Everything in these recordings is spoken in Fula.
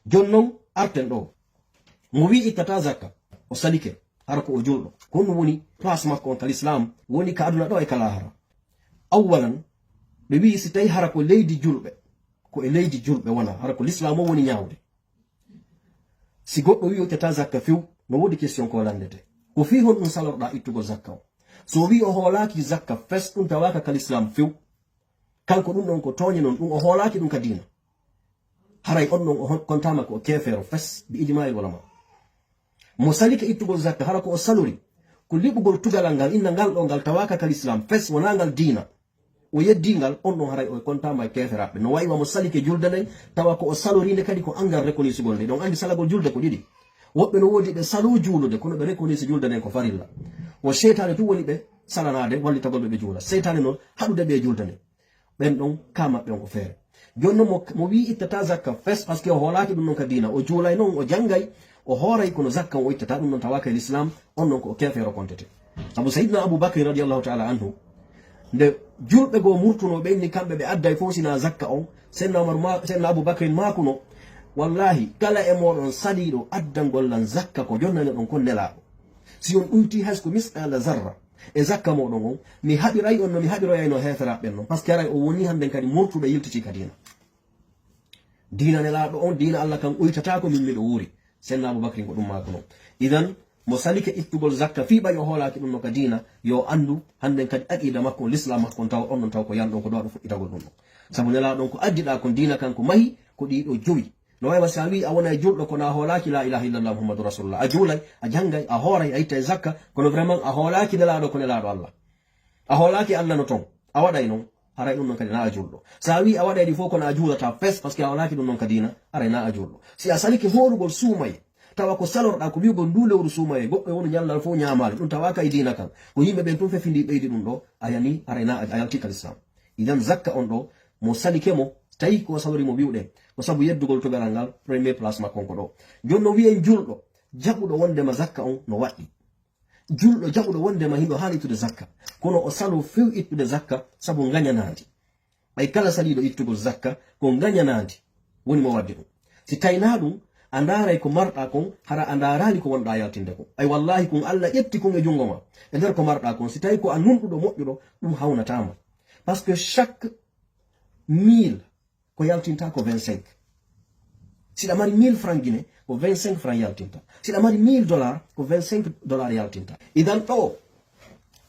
jonnon arten ɗo mo wi ittata zakka o salike hara ko o julɗo ko ɗum woni place makko on kal islam woni ka aduna ɗo e kala hara awwalan ɓe wi si tawi hara ko leydi julɓe ko e leydi julɓe wona hara ko l'islam o woni ñawde si goɗɗo wi o ittata zakka few no wodi question ko landete ko fi hon ɗum salorɗa ittugol zakka o so wi o hoolaki zakka fes ɗum tawaka kal islam few kanko ɗum ɗon ko toñi noon ɗum o hoolaki ɗum ka dina haray on ɗon o kontama ko o kefero fes bi ijma'i ulama mo salika ittugol zakka hara ko o salori ko liɓugol tugalal ngal inna ngal ɗo ngal tawaka kal islam fes wona ngal dina o yeddingal on ɗon haray o kontama e keferaɓe no wayi wamo salike julde nden tawa ko o salorinde kadi ko angal reconnaissugol nde ɗon andi salagol julde ko ɗiɗi woɓɓe no wodi ɓe salo juulude kono ɓe reconnaisse julde nden ko farilla o seytane tu woni ɓe salanade wallitagol ɓe juula seytane noon haɗude ɓe julde nden ɓen ɗon ka maɓɓe on ko feere joni noon mo wi ittata zakka fes par ce que o hoolaki ɗum noon ka dina o juulay noon o janggay o hooray kono zakka o ittata ɗum noon tawaka e l'islam on noon ko o kefeero kontete saabu sayidna aboubacry radiallahu taala anhu nde julɓe goo murtuno ɓenni kamɓe ɓe adday fof sina zakka on senna aboubacry makuno wallahi kala e moɗon saliɗo addangollan zakka ko jonnane ɗon kon nelaɗo si on ɗumti haysko misqala zarra e zakka moɗon on mi haɓiray on no mi haɓiroyayno heferaɓen noon par ce que aray o woni hannden kadi murtuɓe yiltiti ka dina nelaɗo on dina allah kan ɓoytata ko min miɗo wuuri senna aboubacry ko ɗum mako noon idan mo salike ittugol zakka fi ɓay o hoolaki ɗum no ka dina yo andu hannden kadi aqida makko l'islam makko on taw on ɗon taw ko yanɗon ko ɗo aɗo fuɗɗitagol ɗum ɗon saabu nelaɗon ko addiɗa kon dina kanko mahi ko ɗiɗo joyi no wayi sa wi a wona julɗo kono a hoolaki la ilaha illallah muhammadu rasulullah a juulay a janggay a hooray a itta e zakka kono vraiment a hoolaki nelaɗo ko nelaɗo allah a hoolaki allah no ton a waɗay noon haray ɗum noon kadi na a julɗo sa wi a waɗay ɗi fof kono a juulata fes par ce que a hoolaki ɗum noon ka dina aray na a julɗo si a salike hoorugol suumaye tawa ko salorɗa ko wiugol ndu lewru suumaye goɓɓe woni ñallal fof ñamali ɗum tawaka e dina kan ko yimɓe ɓen tun fefindi ɓeydi ɗum ɗo a yani aray na a yaltika l'islam idan zakka on ɗo mo salike mo tawi ko salori mo wiwɗen ko sabu yeddugol toɓeral ngal premier place makko ko ɗo joni no wiyen julɗo jaɓuɗo wondema zakka on no waɗɗi julɗo jaɓuɗo wondema himɓe haali ittude zakka kono o salo few ittude zakka sabu gañanadi ɓay kala saliɗo ittugol zakka ko gañanadi woni mo wadde ɗum si tayna ɗum a ndaray ko marɗa kon hara a ndarani ko wonɗa yaltinde ko ay wallahi kon allah ƴetti kon e jungo ma e nder ko marɗa kon si tawi ko a nunɗuɗo moƴƴuɗo ɗum hawnatama par ce que chaque 1000 ko yaltinta ko 25 siɗa mari 1000 francs guiné ko 25 francs yaltinta siɗa mari 1000 dollars ko 25 dollars yaltinta idan ɗo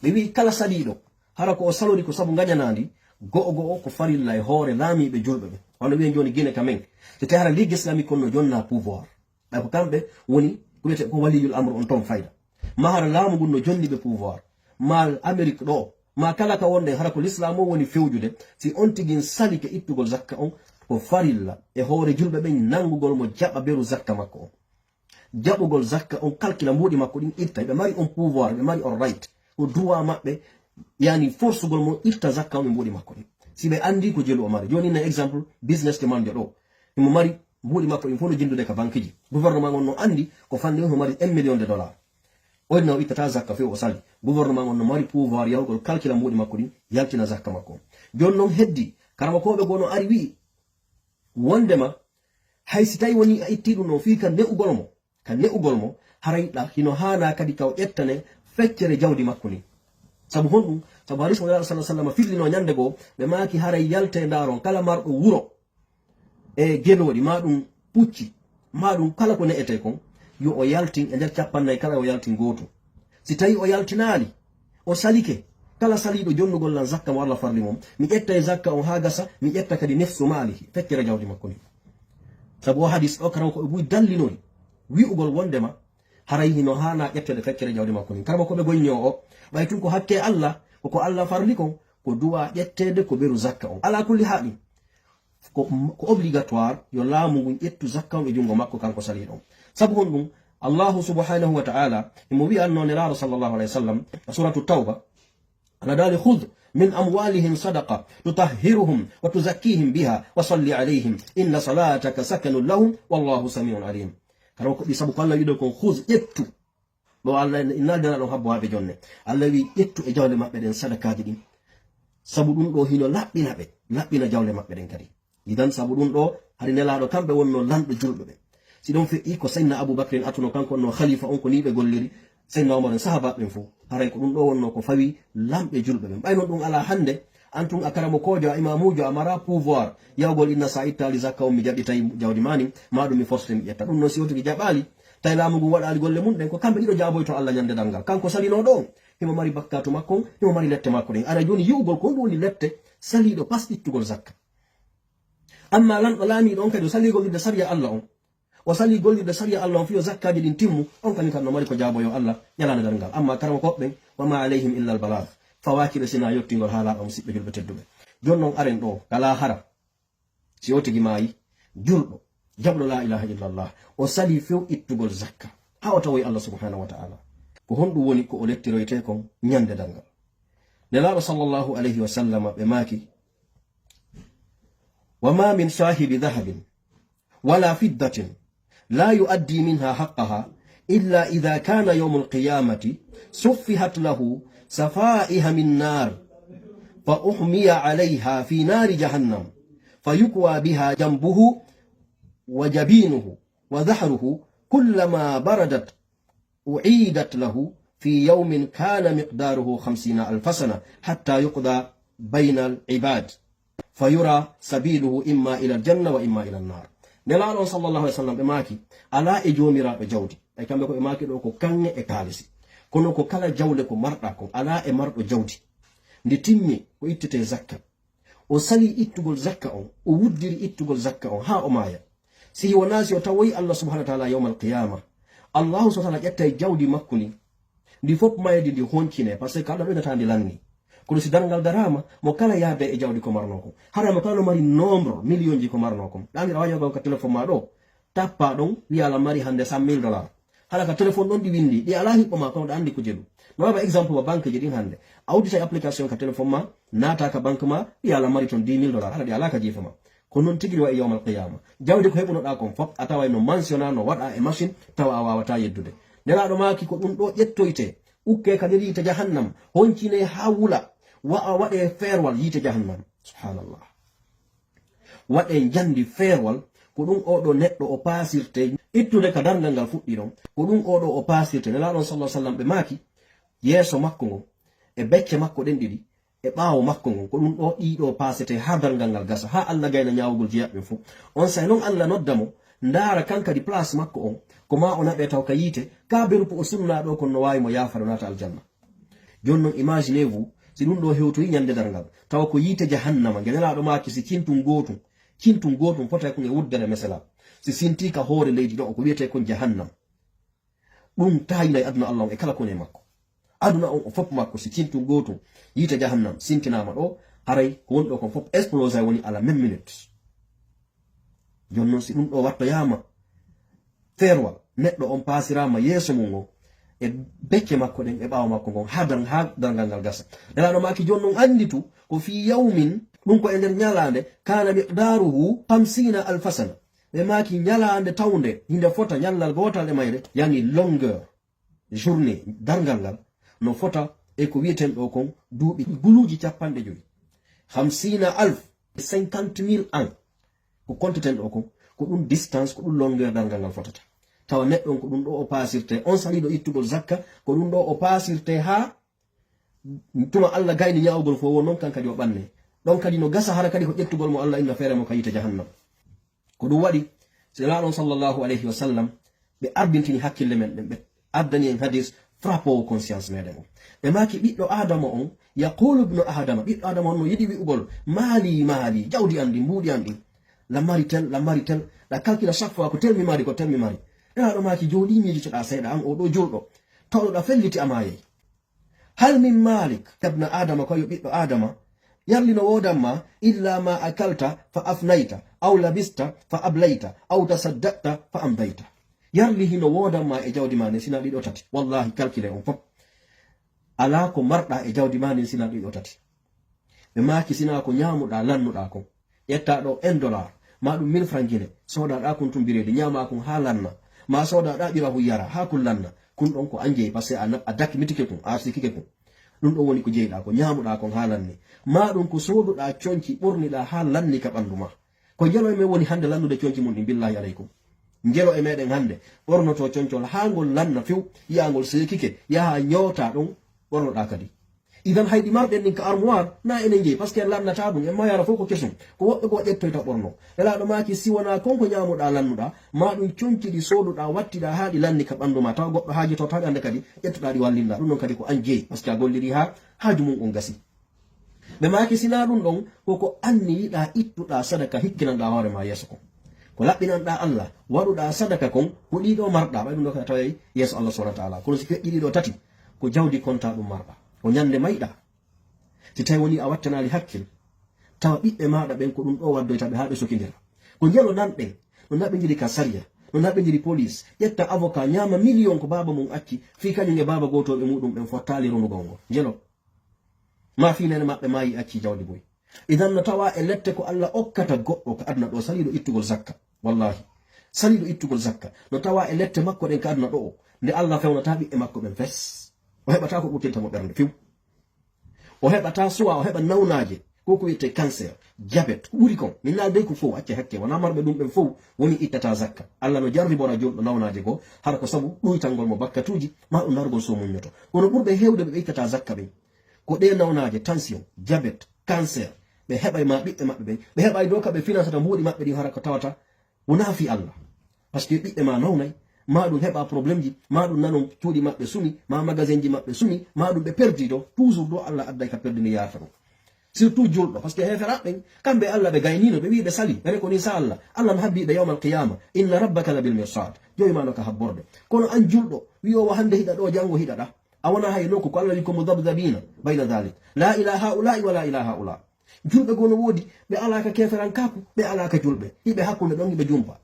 ɓe wi kala saliɗo hara ko o salori ko sabu gañanadi go'o go'o ko farilla e hoore laamiɓe julɓe ɓe wano wiyen joni guine kamen so tawi hara ligue islamique kon no jonna pouvoir ɓay ko kamɓe woni ko wiyete ko waliyul amre on ton fayda ma hara laamu ngun no jonni ɓe pouvoir ma amérique ɗo ma kala ka wonde hara ko l'islam o woni fewjude si on tigin salike ittugol zakka on ko farilla e hoore julɓe ɓen nangugol mo jaɓa beru zakka makko on jaɓugol zakka on kalkila mbuɗi makko ɗin itta ɓe mari on pouvoir ɓe mari on right ko droit maɓɓe yani forcegol mo itta zakka on ɓe mbuɗi makko ɗin si ɓe andi ko jelu o mari joni na exemple business te mande ɗo imo mari mbuɗi makko ɗin fof no jindude ka banque ji gouvernement on no andi ko fande no mari 1 million de dollars on no ittata zakka few o sali gouvernement on no mari pouvoir yahugol calcula mbuɗi makko ɗin yaltina zakka makko joni noon heddi karama koɓe gono ari wi wondema hay si tawi woni a itti ɗum no fi ka ne'ugol mo harayɗa hino hana kadi kaw ƴettane feccere jawdi makko ni sabu honɗum sabu hadis mo yala sa sallam fillino ñande goo ɓe maki haray yalte ndaron kala marɗo wuro e geloɗi ma ɗum pucci ma ɗum kala ko ne'ete kon yo o yaltin e nder 50 kala o yaltin goto si tawi o yaltinali o salike kala saliɗo jonnugol lan zakka mo Allah farli mom mi ƴetta e zakka on ha gasa mi ƴetta kadi nefsu malihi feccere jawdi makko ni sabu o hadis ɗo karam ko ɓe buy dallinori wi'ugol wondema haray hino hana ƴettede feccere jawdi makko ni karama koɓe goñño o ɓay tun ko hakke Allah koko Allah farli kon ko duwa ƴettede ko ɓeru zakka on ala kulli haali ko obligatoire yo laamu ngun ƴettu zakka on e jungo makko kanko saliɗon sabu hon ɗum allahu subhanahu wa ta'ala imo wi anno nelaɗo sallllahu alayhi wa sallam suratu tawba ana dali khudh min amwalihim sadaqa tutahhiruhum wa tuzakkihim biha wa salli alayhim inna salataka sakanun lahum wallahu samiun alim kara ko ɗi sabu ko Allah wiɗo kon khudh ƴettu ɗo Allah innaldena ɗon habbo haɓe jonne Allah wi ƴettu e jawle maɓɓe ɗen sadakaji ɗin sabu ɗum ɗo hino laɓɓina jawle maɓɓe ɗen kadi idan sabu ɗum ɗo hari nelaɗo kamɓe wonno lanɗo julɓeɓe si ɗon feƴƴi ko sayyidina aboubacrin atuno kanko onno khalifa on ko ni ɓe golliri sayyidina omar en sahaba ɓen fo haray ko ɗum ɗo wonno ko fawi lamɓe julɓe ɓen ɓaynon ɗum ala hande antun a karamo kojo a imamujo a mara pouvoir yawgol inna sa ittali zakka on mi jaɓi tawi jawdi mani maɗum mi forcete mi ƴetta ɗum noon si wotuki jaɓali tawi laamu ngu waɗali golle mum ɗen ko kamɓe ɗiɗo jaboy to Allah ñande dalngal kanko salinoɗo on himo mari bakkatu makko himo mari lette makko ɗen ara joni yi'ugol ko ɗum woni lette saliɗo pas ittugol zakka amma lanɗo laamiɗo on kadi o sali gollirde sariya Allah on o sali gollirde sariya Allah on fiyo zakkaji ɗin timmu on kadi kam no mari ko jaboyo Allah ñalande dalngal amma karama koɓɓen wama alayhim illa al balag fawakiɓe sina yettigol haalaɗo musidɓe julɓe tedduɓe joni noon aren ɗo kala hara si o tigi maayi julɗo jaɓɗo la ilaha illallah o sali few ittugol zakka ha o tawoy Allah subhanahu wa ta'ala ko honɗum woni ko o lettiroyte kon ñande dalngal nelaɗo sallllahu alayhi wa sallam ɓe maaki wama min sahibi dahabin wala fiddatin la yuaddi minha haqqaha illa idha kana yawmu alqiyamati suffihat lahu سفائها من نار فأحمي عليها في نار جهنم فيكوى بها جنبه وجبينه وظهره كلما بردت أعيدت له في يوم كان مقداره 50,000 سنة حتى يقضى بين العباد فيرى سبيله إما إلى الجنة وإما إلى النار نلالون صلى الله عليه وسلم إماكي ألا إجومرا بجودي أي كم بكو إماكي لوكو كنغ إكاليسي kono ko kala jawle ko marɗa ko ala e marɗo jawdi nde timmi o ittete zakka o sali ittugol zakka on o wuddiri ittugol zakka on ha o maaya si wona si o tawoyi Allah subhanahu wa ta'ala yawma alqiyama Allah subhanahu wa ta'ala ƴetta jawdi makko ni ndi fof maydi ndi honcine par ce que Allah ɓeydata ndi lanni kono si darngal darama mo kala yaade e jawdi ko marno ko hara mo kala no mari nombre million ji ko marno ko ɗanɗira waƴogo ka téléphone ma ɗo tappa ɗon wiyala mari hande $100,000 hala ka téléphone ɗon ɗi windi ɗi ala hiɓɓo ma kono ɗa andi ko jeɗu no waɗa exemple ba banque ji ɗin hande awdita application ka téléphone ma naata ka banque ma ɗi ala mari ton $10,000 hala ɗi ala ka jeefe ma ko noon tigiri wa e yawmal qiyama jawdi ko heɓunoɗa kon fof a tawa no mensiona no waɗa e machine tawa a wawata yeddude nelaɗo maki ko ɗum ɗo ƴettoyte ukke kadi yiite jahannam honcine ha wula waɗe feerwal yiite jahannam subhanallah waɗe jandi feerwal ko ɗum oɗo neɗɗo o pasirte ittude ka darngal ngal fuɗɗi ɗon ko ɗum oɗo o pasirte nelaɗon sallah sallam ɓe maaki yeeso makko ngon e becce makko ɗen ɗiɗi e ɓaawo makko ngon ko ɗum ɗo ɗiɗo pasete ha darngal ngal gasa ha Allah gayna ñawugol jeyaɓɓe fo on say noon Allah nodda mo ndaara kankadi place makko on ko ma o naɓe taw ka yiite ka beru po o sunnaɗo kon no wawi mo yafare nata aljanna joni noon imaginez vous si ɗum ɗo hewtoyi ñande darngal tawa ko yiite jahannama ngenelaɗo maaki si cintum gotum fota kon e wuddere mesela si sinti ka hoore leydi ɗo ko wiyete kon jahannam ɗum tayinayi aduna Allah on e kala kone makko aduna on o fof makko si cintum gotum yiite jahannam sintinama ɗo haray ko woni ɗo kon fof explosé woni ala même minute joni noon si ɗum ɗo wattoyama feerwal neɗɗo on pasirama yeeso mum o e becce makko ɗen e ɓaawo makko ngon ha darngal ngal gasa nelaɗo maki joni noon anditu ko fi yawmin ɗum ko e nder ñalande kana miqdaruhu 50,000 sana ɓe maki ñalande tawde hinde fota ñallal gotal e mayre yani longueur journée darngal ngal no fota e ko wiyeten ɗo kon duuɓi guluji 50 50,000 50,000 ans ko konteten ɗo kon ko ɗum distance ko ɗum longueur darngal ngal fotata tawa neɗɗon ko ɗum ɗo o pasirte on saliɗo ittugol zakka ko ɗum ɗo o pasirte ha tuma Allah gayni ñawugol fo won noon kan kadi o ɓanne ɗon kadi no gasa hara kadi ko ƴettugol mo Allah inna feere mo ka yite jahannam ko ɗum waɗi selaɗon sallllahu alayhi wa sallam ɓe ardintini hakkille men ɗen ɓe addani en hadis frappowo conscience meɗen o ɓe maki ɓiɗɗo adama on yaqulu ibnu adama ɓiɗɗo adama on no yiɗi wi'ugol maali jawdi an ɗi mbuuɗi an ɗi lammari tel ɗa calcula chaque fois ko telmi mari ɗaɗo maki jooɗi miijitoɗa seeɗa an oɗo julɗo tawɗoɗa felliti amayeyi hal min malik tabna adama koyo ɓiɗɗo adama yarli no wodanma illa ma akalta fa afnayta aw labista fa ablayta aw tasaddaqta fa amdayta yarli hino wodanma e jawdi ma nden sina ɗiɗo tati wallahi calcule on fof ala ko marɗa e jawdi ma nden sina ɗiɗo tati ɓe maki sina ko ñamuɗa lannuɗa kon ƴetta ɗo $1 ma ɗum 1000 francs guine sodaɗa kon tumbirede ñama kon ha lanna ma sodaɗa ɓirahu yara ha kun lanna kun ɗon ko anjeyi par ce que a dakkimitike kon a sikike kon ɗum ɗon woni ko jeyiɗa ko ñamuɗa kon ha lanni ma ɗum ko soduɗa conki ɓorniɗa ha lanni ka ɓandu ma ko jelo me woni hande landude cionci mun billahi alaykum jelo e meden hande bornoto cioncol hangol lanna fiw yangol sekike yaha nyota dum bornoda kadi idan haydi marden nin ka armoire na enen jeyi parce que lannata dum e mayara foko kesum ko wobbe go jettoyta borno ela do maki siwana konko nyamuda lannuda ma dum cionci di soduda wattida haadi lanni ka banduma taw goddo haaji to taw ande kadi jettuda di wallinda dum non kadi ko anje parce que golliri ha haaju mun on gasi be maki sina dum don koko anni yida ittuda sadaka hikkinanda hoore ma yeso ko labbinanda Allah waduda sadaka kon ko dido marda bay dum do ka tawai yeso Allah subhanahu wa ta'ala ko si keddi do tati ko jawdi konta dum marda o nyande mayda si tay woni a wattanali hakkil tawa bibbe maada ben ko dum do waddoyta be habe sokindira ko jelo nan ben no nabe jiri ka sariya no nabe jiri police yetta avocat nyama million ko baba mun acci fi kanyum e baba goto be mudum ben fottali ronu gongo jelo ma fi nene mabbe mayi acci jawdi boy idan no tawa e lette ko Allah okkata goddo ko adna do salido ittugol zakka wallahi salido ittugol zakka no tawa e lette makko den ka adna do nde Allah fewnata bi e makko ben fes o heɓata ko ɓurtinta mo ɓernde fiw o heɓata suwa o heɓa nawnaje ko ko wiyete cancer diabete ko ɓuri kon min naaldey ko fof acce hakke wona marɓe ɗum ɓen fof woni ittata zakka Allah no jarri bora jonɗo nawnaje go hara ko sabu ɗuytangol mo bakkatuji ma ɗum nargol so muñoto kono ɓurɓe hewde ɓe ittata zakka ɓen ko ɗe nawnaje tension diabete cancer ɓe heɓay ma ɓiɓɓe maɓɓe ɓen ɓe heɓay dow kaɓe financata mbuuɗi maɓɓe ɗi hara ko tawata wona fi Allah par ce que ɓiɓɓe ma nawnay ma ɗum heɓa probléme ji ma ɗum nanon cuuɗi maɓɓe sumi ma magasin ji maɓɓe sumi ma ɗum ɓe perdi ɗo toujours do Allah adday ka perdini yarta ɗum surtout julɗo par ce que heferaɓe kamɓe Allah ɓe gaynino ɓe wi ɓe sali ɓe ko ni sa Allah Allah no habbiɓe yawmal qiyama inna rabbaka la bil mirsad joyi ma no ka habborde kono an julɗo wiyowo hande hiɗa ɗo jango hiɗa ɗa a wona hay nokku ko Allah wi ko mudabdabina bayna dhalik la ilaha haula'i wa la ilaha haula julɓe gono woodi ɓe ala ka keferan kaku ɓe ala ka julɓe hiɓe hakkunde ɗon hiɓe jumpa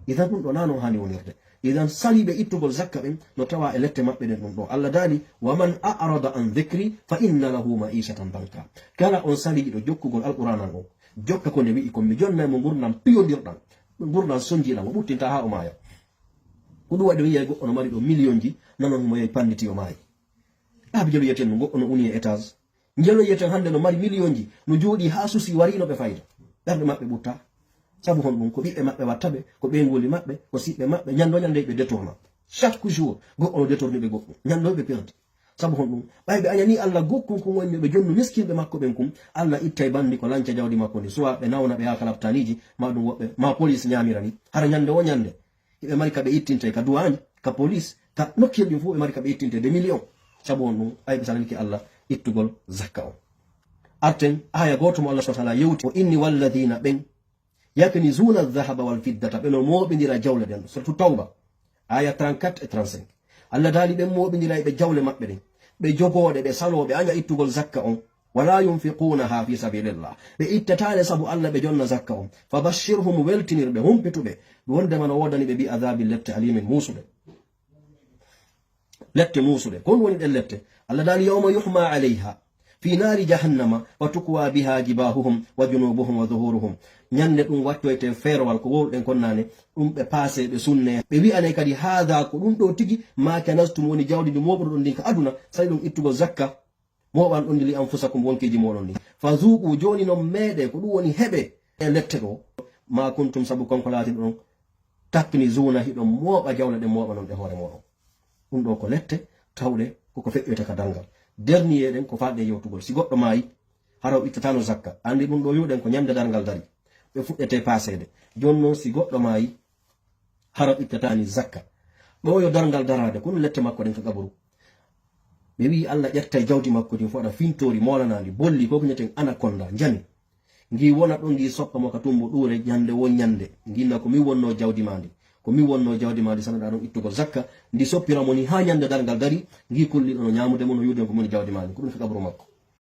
idan ɗum ɗo nano hani wonirde idan salibe ittugol zakka ben no tawa e lette mabbe den dum do Allah dali wa man a'rada an dhikri fa inna lahu ma'ishatan danka kala on sali do jokkugol alqur'anan o jokka ko ne wi ko mi jonna mo gurdam piyondirdan gurdam sonji lan o buttinta ha o maya ko do wadi wiya go on mari do million ji nanon mo yey panditi o mayi abi jelo yeten no go no uni etage jelo yeten hande no mari million ji no jodi ha susi warino be fayda darde mabbe butta sabu hon ɗum ko ɓiɓɓe maɓɓe wattaɓe ko ɓeygoli maɓɓe ko siɓɓe maɓɓe ñando ñande ɓe détourna chaque jour goɗɗo no détourni ɓe goɗɗo ñando ɓe perdi sabu hon ɗum ɓayɓe añani Allah gokkun ko woni ɓe jonnu miskinɓe makko ɓen kum Allah ittay bandi ko lanca jawdi makko ndi soit ɓe nawna ɓe ha kalaftaniji ma ɗum woɓɓe ma police ñamirani hara ñande o ñande hiɓe mari kaɓe ittinte ka duwani ka police ka nokkiyel ɗin fof ɓe mari kaɓe ittinte des millions sabu hon ɗum ɓayɓe salaniki Allah ittugol zakka o arten aya goto mo Allah subhanahu wa ta'ala yewti o inni walladina ɓen yaknizuna adh-dhahaba wal fiddata beno moɓidira jawle den surtout tawba aya 34 et 35 Allah dali ben moɓidira be jawle mabbe den be jogode be salobe anya ittugol zakka on wala yunfiqunaha fi sabilillah be ittatale sabu Allah be jonna zakka on fabashshirhum weltinirbe humpitube wonde man wodani be bi adhabil latti alimin musude lette musude kon woni den lette Allah dali yawma yuhma alayha fi nari jahannama wa tukwa biha jibahuhum wa junubuhum wa dhuhuruhum nyande dum wattoyte ferwal ko wolden konnane dum be passe be sunne be wi anay kadi hada ko dum do tigi ma kanastum woni jawdi dum mobo don dinka aduna sai dum ittugo zakka moban don dili anfusakum wonkeji modon ni fazuqu joni no mede ko dum woni hebe e lette do ma kuntum sabu konko lati don takni zuna hido moba jawle de moba non de hore modon dum do ko lette tawde ko feƴƴoyta ka dangal dernier den ko faade yewtugol si goddo mayi haraw ittatano zakka andi dum do yuden ko nyamde dangal dari be fuddete pasede jonno si goddo mayi haraw ittatani zakka do yo dangal darade kun lette makko den ka gaburu be wi Allah ƴetta jawdi makko din foda fintori molanandi bolli ko nyeten anaconda jani ngi wona do ngi soppa mo ka tumbo dure nyande won nyande nginda ko mi wonno jawdi mandi ko mi wonno jawdi madi sanada don ittugo zakka ndi soppira moni ha nyande dangal dari ngi kulli no nyamude mo no yude ko moni jawdi madi ko dum fi kabru makko